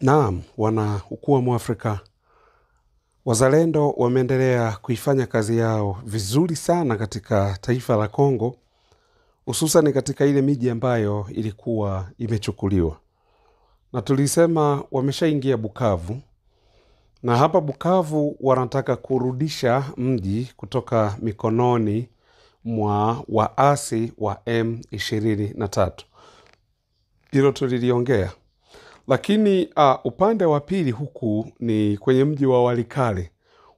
Naam, wana ukuu wa Mwafrika, wazalendo wameendelea kuifanya kazi yao vizuri sana katika taifa la Kongo, hususan katika ile miji ambayo ilikuwa imechukuliwa. Na tulisema wameshaingia Bukavu, na hapa Bukavu wanataka kurudisha mji kutoka mikononi mwa waasi wa M23. Hilo tuliliongea. Lakini upande wa pili huku ni kwenye mji wa Walikale.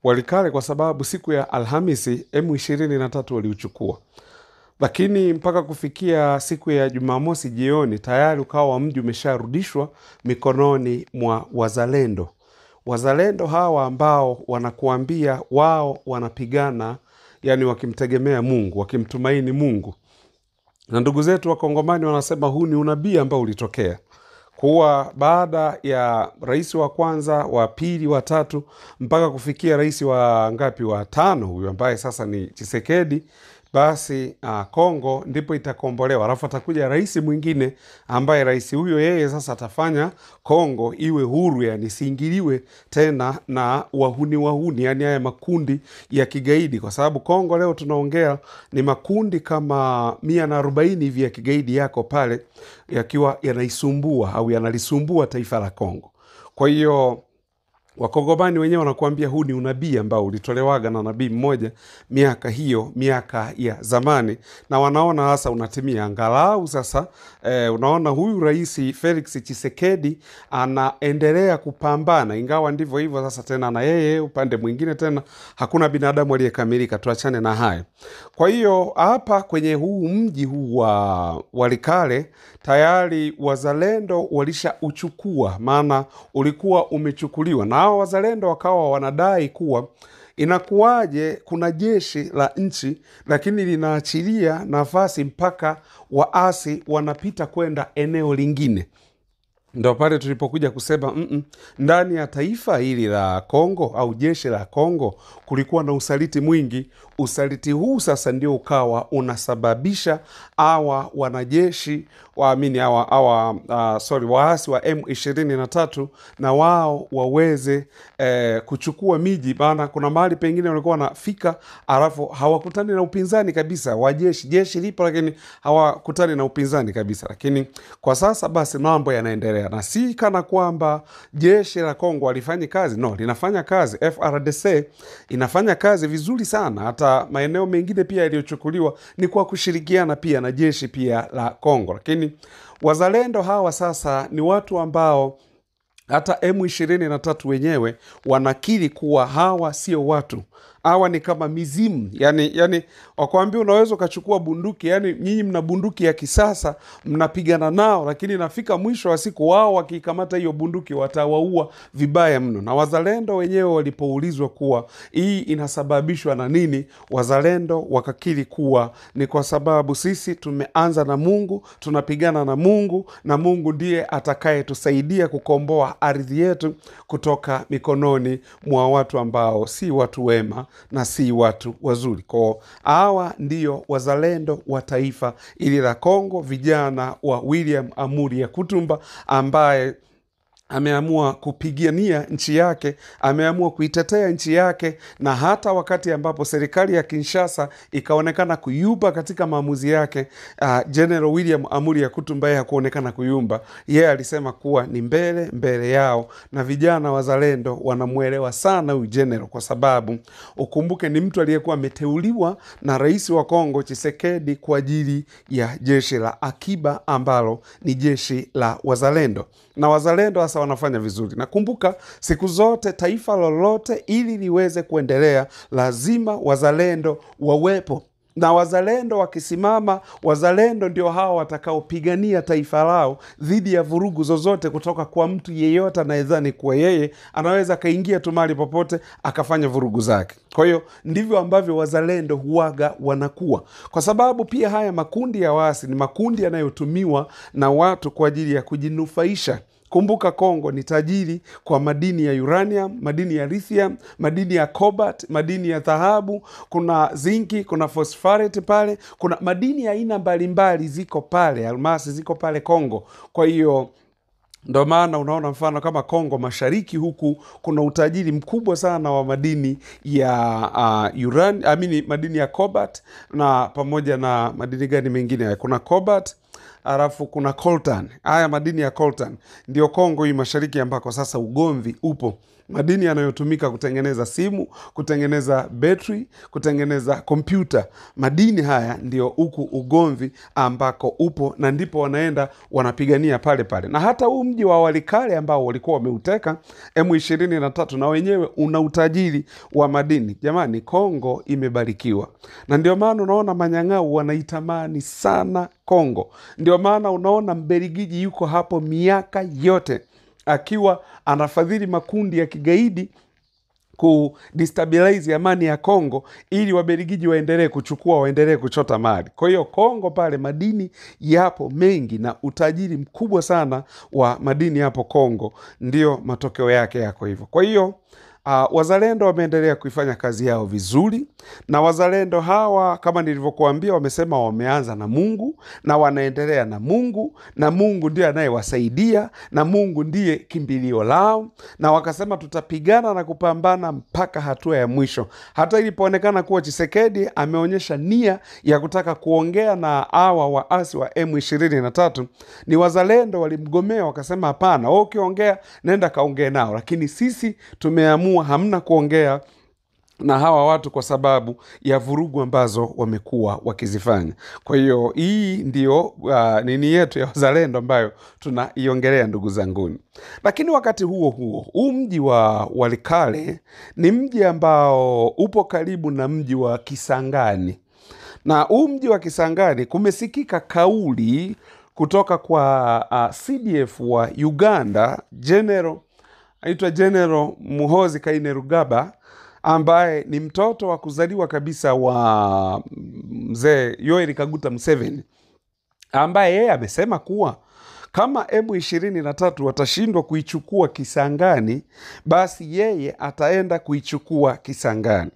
Walikale kwa sababu siku ya Alhamisi M23 waliuchukua. Lakini mpaka kufikia siku ya Jumamosi jioni tayari ukawa mji umesharudishwa mikononi mwa wazalendo. Wazalendo hawa ambao wanakuambia wao wanapigana, yani wakimtegemea Mungu, wakimtumaini Mungu. Na ndugu zetu wa Kongomani wanasema huu ni unabii ambao ulitokea. Kuwa baada ya rais wa kwanza, wa pili, wa tatu, mpaka kufikia rais wa ngapi, wa tano, huyu ambaye sasa ni Tshisekedi, basi Kongo ndipo itakombolewa. Alafu atakuja rais mwingine ambaye rais huyo yeye sasa atafanya Kongo iwe huru, yani siingiliwe tena na wahuni, yani haya makundi ya kigaidi. Kwa sababu Kongo leo tunaongea ni makundi kama 140 hivi ya kigaidi yako pale, yakiwa yanaisumbua au yanalisumbua taifa la Kongo. Kwa hiyo Wakongomani wenyewe wanakuambia huu ni unabii ambao ulitolewaga na nabii mmoja miaka ya zamani, na wanaona hasa unatimia. Angalau sasa unaona huyu rais Felix Tshisekedi anaendelea kupambana, ingawa ndivyo hivyo sasa tena na yeye upande mwingine tena hakuna binadamu aliyekamilika, tuachane na hayo. Kwa hiyo hapa kwenye huu mji huu wa Walikale tayari wazalendo walisha uchukua, maana ulikuwa umechukuliwa. Na hao wazalendo wakawa wanadai kuwa inakuwaje kuna jeshi la nchi lakini linaachilia nafasi mpaka waasi wanapita kwenda eneo lingine. Ndio pale tulipokuja kusema ndani ya taifa hili la Kongo au jeshi la Kongo kulikuwa na usaliti mwingi. Usaliti huu sasa ndio ukawa unasababisha wanajeshi waasi wa M23 na wao waweze kuchukua miji. Maana kuna mahali pengine walikuwa wanafika alafu hawakutani na upinzani kabisa wa jeshi lipo, lakini hawakutani na upinzani kabisa. Lakini kwa sasa basi mambo yanaendelea, na si kana kwamba jeshi la Kongo alifanyi kazi. No, linafanya kazi. FRDC inafanya kazi vizuri sana. Hata maeneo mengine pia yaliyochukuliwa ni kwa kushirikiana pia na jeshi pia la Kongo. Lakini wazalendo hawa sasa ni watu ambao hata M23 wenyewe wanakiri kuwa hawa sio watu. Hawa ni kama mizimu. Yani wakwambia unaweza ukachukua bunduki, yani nyinyi mna bunduki ya kisasa mnapigana nao, lakini nafika mwisho wa siku wao wakikamata hiyo bunduki watawaua vibaya mno. Na wazalendo wenyewe walipoulizwa kuwa hii inasababishwa na nini, wazalendo wakakiri kuwa ni kwa sababu sisi tumeanza na Mungu, tunapigana na Mungu, na Mungu ndiye atakaye tusaidia kukomboa ardhi yetu kutoka mikononi mwa watu ambao si watu wema na si watu wazuri. Kwa hawa ndio wazalendo wa taifa ili la Kongo, vijana wa William Amuri Yakutumba ambaye ameamua kupigania nchi yake, ameamua kuitetea nchi yake. Na hata wakati ambapo serikali ya Kinshasa ikaonekana kuyumba katika maamuzi yake, General William Amuri Yakutumba hakuonekana kuyumba. Yeye alisema kuwa ni mbele yao, na vijana wazalendo wanamuelewa sana huyu general, kwa sababu ukumbuke ni mtu aliyekuwa ameteuliwa na rais wa Kongo Tshisekedi kwa ajili ya jeshi la akiba ambalo ni jeshi la wazalendo. Na wazalendo hasa wanafanya vizuri. Na kumbuka siku zote taifa lolote ili liweze kuendelea lazima wazalendo wawepo. Na wazalendo wakisimama, wazalendo ndio hawa watakaopigania taifa lao dhidi ya vurugu zozote kutoka kwa mtu yeyote anayedhani kuwa yeye anaweza kaingia tu mahali popote akafanya vurugu zake. Kwa hiyo ndivyo ambavyo wazalendo huaga wanakuwa, kwa sababu pia haya makundi ya waasi ni makundi yanayotumiwa na watu kwa ajili ya kujinufaisha. Kumbuka Kongo ni tajiri kwa madini ya uranium, madini ya lithium, madini ya cobalt, madini ya dhahabu, kuna zinki, kuna phosphorate pale, kuna madini ya aina mbalimbali ziko pale, almasi ziko pale Kongo. Kwa hiyo Ndo maana unaona mfano kama Kongo Mashariki huku kuna utajiri mkubwa sana wa madini ya madini ya cobalt, na pamoja na madini gani mengine, kuna cobalt alafu kuna coltan. Haya madini ya coltan ndio Kongo hii Mashariki ambako sasa ugomvi upo. Madini yanayotumika kutengeneza simu, kutengeneza betri, kutengeneza kompyuta. Madini haya ndio huku ugomvi ambako upo, na ndipo wanaenda wanapigania pale pale. Na hata huu mji wa Walikale ambao walikuwa wameuteka M23, na wenyewe una utajiri wa madini. Jamani, Kongo imebarikiwa. Na ndio maana unaona manyang'au wanaitamani sana Kongo. Ndio maana unaona Mbelgiji yuko hapo miaka yote akiwa anafadhili makundi ya kigaidi kudestabilize amani ya Kongo, ili Wabelgiji waendelee kuchukua, waendelee kuchota mali. Kwa hiyo Kongo pale madini yapo mengi, na utajiri mkubwa sana wa madini yapo Kongo, ndio matokeo yake yako hivyo. Kwa hiyo wazalendo wameendelea kuifanya kazi yao vizuri, na wazalendo hawa kama nilivyokuambia wamesema wameanza na Mungu na wanaendelea na Mungu, na Mungu ndiye anayewasaidia, na Mungu ndiye kimbilio lao, na wakasema tutapigana na kupambana mpaka hatua ya mwisho. Hata ilipoonekana kuwa Tshisekedi ameonyesha nia ya kutaka kuongea na hawa waasi wa M23, ni wazalendo walimgomea, wakasema hapana, wewe ukiongea nenda kaongee nao, lakini sisi tumeamua hamna kuongea na hawa watu kwa sababu ya vurugu ambazo wamekuwa wakizifanya. Kwa hiyo hii ndio nini yetu ya wazalendo ambayo tunaiongelea, ndugu zanguni. Lakini wakati huo huo, huu mji wa Walikale ni mji ambao upo karibu na mji wa Kisangani. Na huu mji wa Kisangani kumesikika kauli kutoka kwa CDF wa Uganda, aitwa General Muhoozi Kainerugaba, ambaye ni mtoto wa kuzaliwa kabisa wa mzee Yoweri Kaguta Museveni, ambaye yeye amesema kuwa kama M23 watashindwa kuichukua Kisangani, basi yeye ataenda kuichukua Kisangani.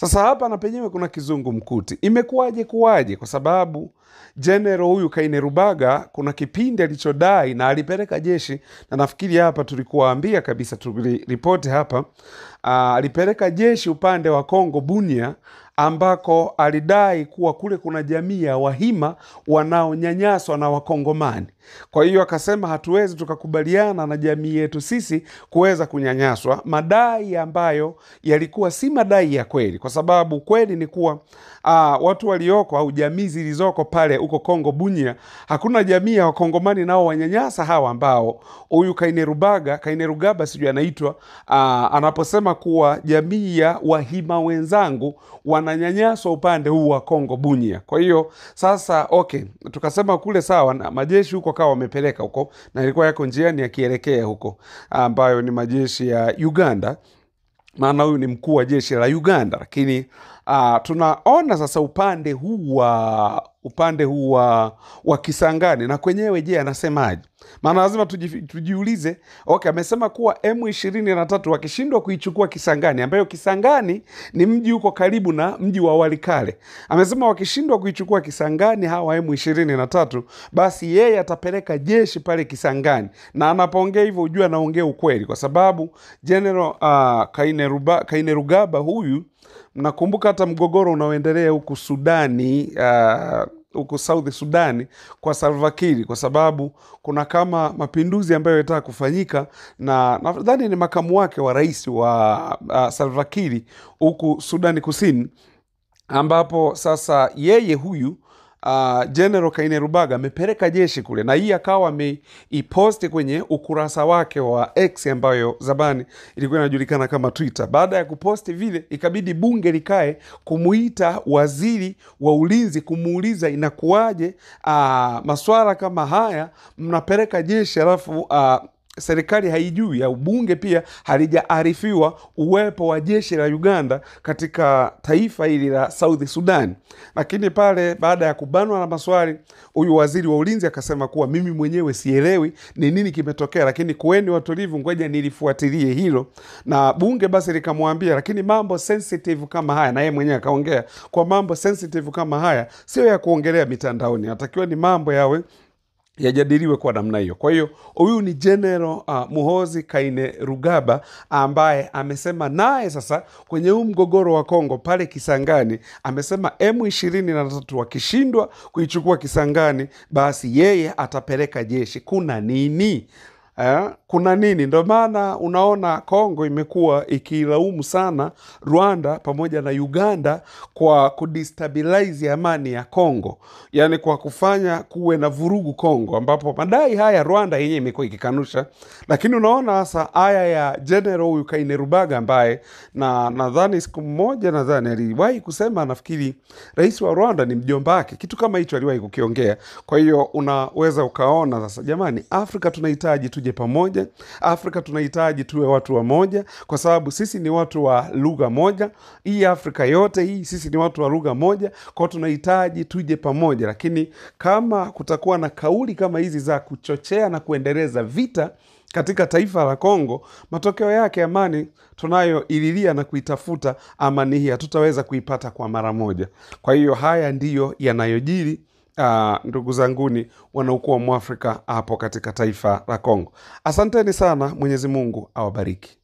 Sasa hapa na penyewe kuna kizungumkuti. Imekuwaje kuwaje? Kwa sababu General huyu Kainerubaga kuna kipindi alichodai na alipeleka jeshi, na nafikiri hapa tulikuwaambia kabisa, tuliripoti hapa, alipeleka jeshi upande wa Kongo Bunia, ambako alidai kuwa kule kuna jamii ya Wahima wanaonyanyaswa na Wakongomani. Kwa hiyo akasema hatuwezi tukakubaliana na jamii yetu sisi kuweza kunyanyaswa, madai ambayo yalikuwa si madai ya kweli, kwa sababu kweli ni kuwa watu walioko au jamii zilizoko pale uko Kongo Bunia, hakuna jamii ya Wakongomani nao wanyanyasa hawa ambao huyu Kainerugaba sijui anaitwa, anaposema kuwa jamii ya Wahima wenzangu wananyanyaswa upande huu wa Kongo Bunia. Kwa hiyo sasa tukasema kule sawa, na majeshi huko kawa wamepeleka huko, na ilikuwa yako njiani yakielekea huko, ambayo ni majeshi ya Uganda, maana huyu ni mkuu wa jeshi la Uganda. Lakini tunaona sasa upande huu wa Kisangani na kwenyewe, je, anasemaje? Maana lazima tujiulize. Amesema kuwa M23 wakishindwa kuichukua Kisangani, ambayo Kisangani ni mji uko karibu na mji wa Walikale, amesema wakishindwa kuichukua Kisangani hawa M23, basi yeye atapeleka jeshi pale Kisangani. Na anapoongea hivyo ujue anaongea ukweli, kwa sababu General Kainerugaba huyu, mnakumbuka hata mgogoro unaoendelea huku Sudani, huko South Sudani kwa Salva Kiir, kwa sababu kuna kama mapinduzi ambayo yanataka kufanyika, na nadhani ni makamu wake wa rais wa Salva Kiir huko Sudani Kusini, ambapo sasa yeye huyu General Kainerubaga amepeleka jeshi kule, na hii akawa ameiposti kwenye ukurasa wake wa X ambayo zamani ilikuwa inajulikana kama Twitter. Baada ya kuposti vile, ikabidi bunge likae kumuita waziri wa ulinzi kumuuliza inakuwaje maswala kama haya mnapeleka jeshi alafu serikali haijui, ya bunge pia halijaarifiwa uwepo wa jeshi la Uganda katika taifa hili la South Sudan. Lakini pale baada ya kubanwa na maswali, huyu waziri wa ulinzi akasema kuwa mimi mwenyewe sielewi ni nini kimetokea, lakini kuweni watulivu, ngoja nilifuatilie hilo. Na bunge basi likamwambia, lakini mambo sensitive kama haya, na yeye mwenyewe akaongea kwa mambo sensitive kama haya sio ya kuongelea mitandaoni, natakiwa ni mambo yawe yajadiliwe kwa namna hiyo. Kwa hiyo huyu ni General Muhoozi Kainerugaba ambaye amesema naye sasa kwenye huu mgogoro wa Kongo pale Kisangani, amesema M23 wakishindwa kuichukua Kisangani, basi yeye atapeleka jeshi. Kuna nini? Kuna nini? Ndio maana unaona Kongo imekuwa ikilaumu sana Rwanda pamoja na Uganda kwa kudestabilize amani ya Kongo, yani kwa kufanya kuwe na vurugu Kongo, ambapo madai haya Rwanda yenyewe imekuwa ikikanusha. Lakini unaona sasa haya ya General huyu Kainerugaba ambaye nadhani siku moja aliwahi kusema, nafikiri rais wa Rwanda ni mjomba wake, kitu kama hicho aliwahi kukiongea. Kwa hiyo unaweza ukaona sasa, jamani, Afrika tunahitaji tuje pamoja. Afrika tunahitaji tuwe watu wa moja, kwa sababu sisi ni watu wa lugha moja. Hii Afrika yote hii sisi ni watu wa lugha moja, kwa tunahitaji tuje pamoja. Lakini kama kutakuwa na kauli kama hizi za kuchochea na kuendeleza vita katika taifa la Kongo, matokeo yake amani tunayoililia na kuitafuta, amani hii hatutaweza kuipata kwa mara moja. Kwa hiyo haya ndiyo yanayojiri ndugu zanguni wanaokuwa Mwafrika hapo katika taifa la Kongo. Asanteni sana, Mwenyezi Mungu awabariki.